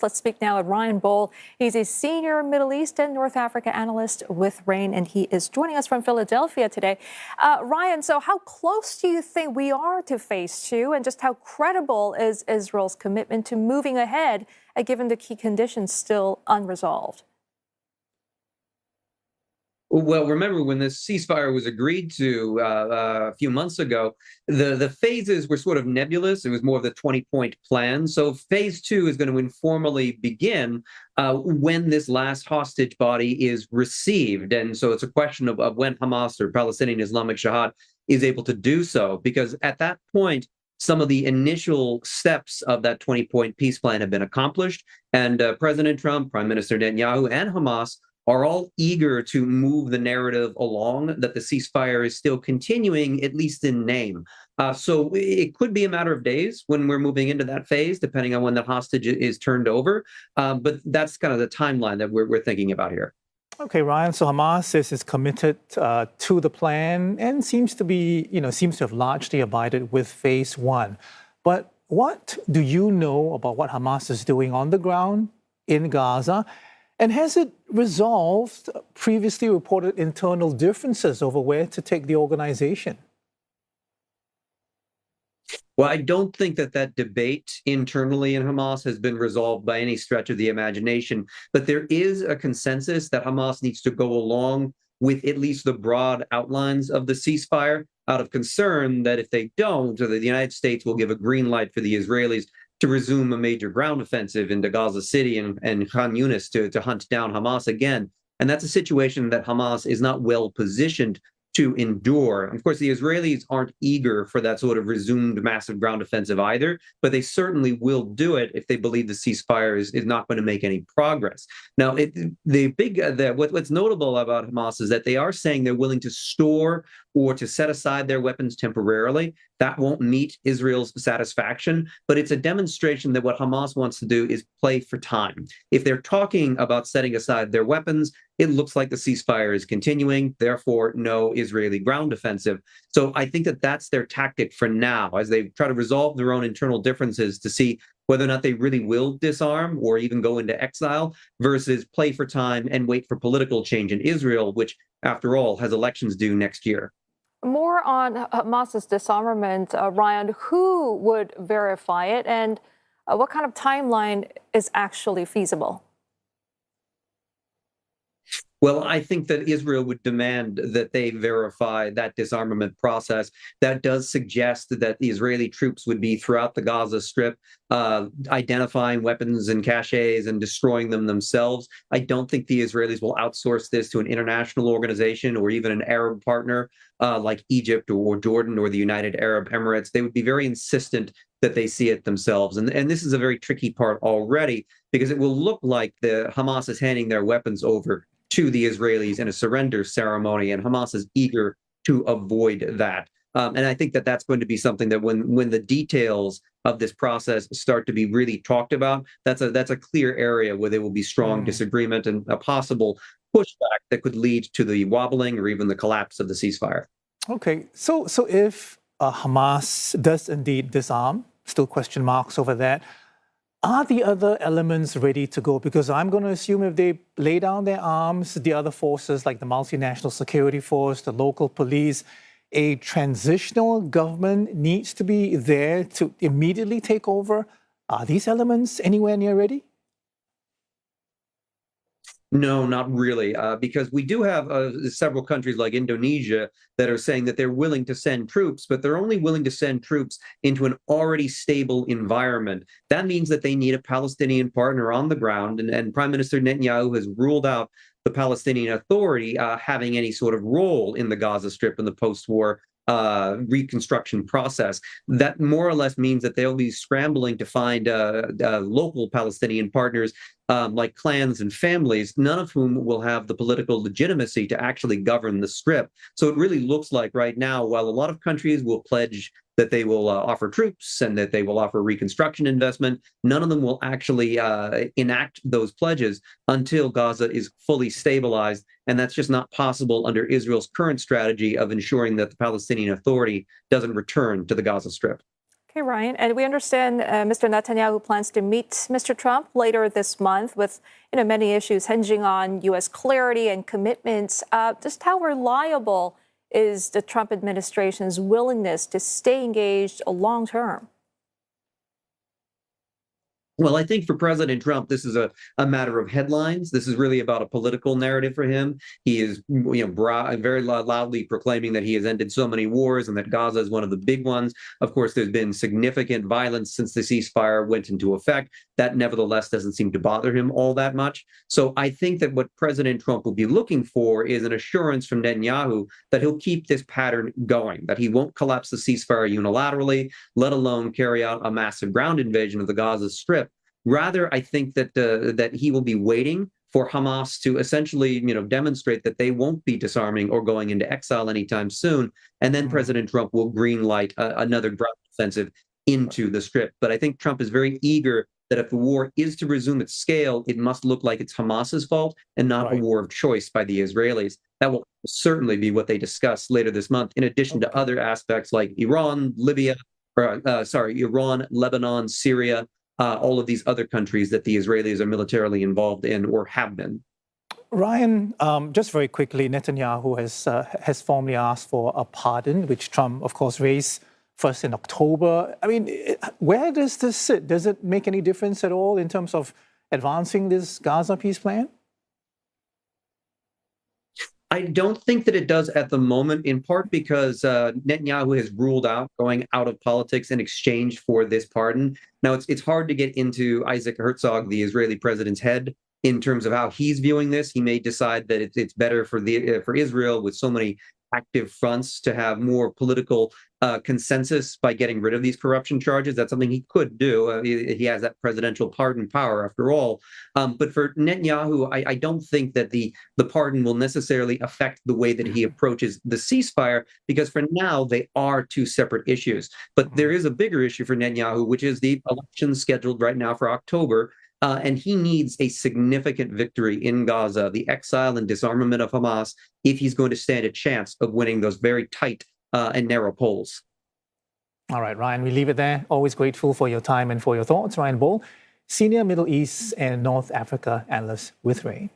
Let's speak now with Ryan Bohl. He's a senior Middle East and North Africa analyst with RAIN, and he is joining us from Philadelphia today. Ryan, so how close do you think we are to phase two, and just how credible is Israel's commitment to moving ahead, given the key conditions still unresolved? Well, remember when this ceasefire was agreed to a few months ago, the phases were sort of nebulous. It was more of the 20-point plan. So phase two is going to informally begin when this last hostage body is received. And so it's a question of when Hamas or Palestinian Islamic Jihad is able to do so, because at that point, some of the initial steps of that 20-point peace plan have been accomplished. And President Trump, Prime Minister Netanyahu, and Hamas are all eager to move the narrative along that the ceasefire is still continuing, at least in name. So it could be a matter of days when we're moving into that phase, depending on when the hostage is turned over. But that's kind of the timeline that we're thinking about here. Okay, Ryan. So Hamas says it's committed to the plan and seems to have largely abided with phase one. But what do you know about what Hamas is doing on the ground in Gaza? And has it resolved previously reported internal differences over where to take the organization? Well, I don't think that debate internally in Hamas has been resolved by any stretch of the imagination, but there is a consensus that Hamas needs to go along with at least the broad outlines of the ceasefire, out of concern that if they don't, or the United States will give a green light for the Israelis to resume a major ground offensive into Gaza City and Khan Yunis to hunt down Hamas again. And that's a situation that Hamas is not well positioned to endure. Of course, the Israelis aren't eager for that sort of resumed massive ground offensive either, but they certainly will do it if they believe the ceasefire is not going to make any progress. Now, what's notable about Hamas is that they are saying they're willing to store or to set aside their weapons temporarily. That won't meet Israel's satisfaction, but it's a demonstration that what Hamas wants to do is play for time. If they're talking about setting aside their weapons, it looks like the ceasefire is continuing, therefore no Israeli ground offensive. So I think that that's their tactic for now, as they try to resolve their own internal differences to see whether or not they really will disarm or even go into exile, versus play for time and wait for political change in Israel, which, after all, has elections due next year. More on Hamas's disarmament, Ryan. Who would verify it, and what kind of timeline is actually feasible? Well, I think that Israel would demand that they verify that disarmament process. That does suggest that the Israeli troops would be throughout the Gaza Strip, identifying weapons and caches and destroying them themselves. I don't think the Israelis will outsource this to an international organization or even an Arab partner like Egypt or Jordan or the United Arab Emirates. They would be very insistent that they see it themselves. And this is a very tricky part already, because it will look like the Hamas is handing their weapons over to the Israelis in a surrender ceremony, and Hamas is eager to avoid that. And I think that that's going to be something that when the details of this process start to be really talked about, that's a clear area where there will be strong disagreement and a possible pushback that could lead to the wobbling or even the collapse of the ceasefire. Okay, so if Hamas does indeed disarm, still question marks over that, are the other elements ready to go? Because I'm going to assume if they lay down their arms, the other forces like the multinational security force, the local police, a transitional government needs to be there to immediately take over. Are these elements anywhere near ready? No, not really, because we do have several countries like Indonesia that are saying that they're willing to send troops, but they're only willing to send troops into an already stable environment. That means that they need a Palestinian partner on the ground, and Prime Minister Netanyahu has ruled out the Palestinian Authority having any sort of role in the Gaza Strip in the post-war reconstruction process. That more or less means that they'll be scrambling to find local Palestinian partners like clans and families, none of whom will have the political legitimacy to actually govern the Strip. So it really looks like right now, while a lot of countries will pledge that they will offer troops and that they will offer reconstruction investment, none of them will actually enact those pledges until Gaza is fully stabilized. And that's just not possible under Israel's current strategy of ensuring that the Palestinian Authority doesn't return to the Gaza Strip. Okay, Ryan, and we understand Mr. Netanyahu plans to meet Mr. Trump later this month with, many issues hinging on U.S. clarity and commitments. Just how reliable is the Trump administration's willingness to stay engaged long term? Well, I think for President Trump, this is a matter of headlines. This is really about a political narrative for him. He is, very loudly proclaiming that he has ended so many wars and that Gaza is one of the big ones. Of course, there's been significant violence since the ceasefire went into effect. That nevertheless doesn't seem to bother him all that much. So I think that what President Trump will be looking for is an assurance from Netanyahu that he'll keep this pattern going, that he won't collapse the ceasefire unilaterally, let alone carry out a massive ground invasion of the Gaza Strip. Rather, I think that he will be waiting for Hamas to essentially, demonstrate that they won't be disarming or going into exile anytime soon, and then President Trump will greenlight another ground offensive into the Strip. But I think Trump is very eager that if the war is to resume its scale, it must look like it's Hamas's fault and not a war of choice by the Israelis. That will certainly be what they discuss later this month, in addition to other aspects like Iran, Iran, Lebanon, Syria. All of these other countries that the Israelis are militarily involved in or have been. Ryan, just very quickly, Netanyahu has formally asked for a pardon, which Trump, of course, raised first in October. I mean, where does this sit? Does it make any difference at all in terms of advancing this Gaza peace plan? I don't think that it does at the moment, in part because Netanyahu has ruled out going out of politics in exchange for this pardon. Now, it's hard to get into Isaac Herzog, the Israeli president's head, in terms of how he's viewing this. He may decide that it's better for Israel, with so many active fronts, to have more political consensus by getting rid of these corruption charges. That's something he could do. He has that presidential pardon power, after all. But for Netanyahu, I don't think that the pardon will necessarily affect the way that he approaches the ceasefire, because for now they are two separate issues. But there is a bigger issue for Netanyahu, which is the election scheduled right now for October. And he needs a significant victory in Gaza, the exile and disarmament of Hamas, if he's going to stand a chance of winning those very tight and narrow polls. All right, Ryan, we leave it there. Always grateful for your time and for your thoughts. Ryan Ball, Senior Middle East and North Africa Analyst with RANE.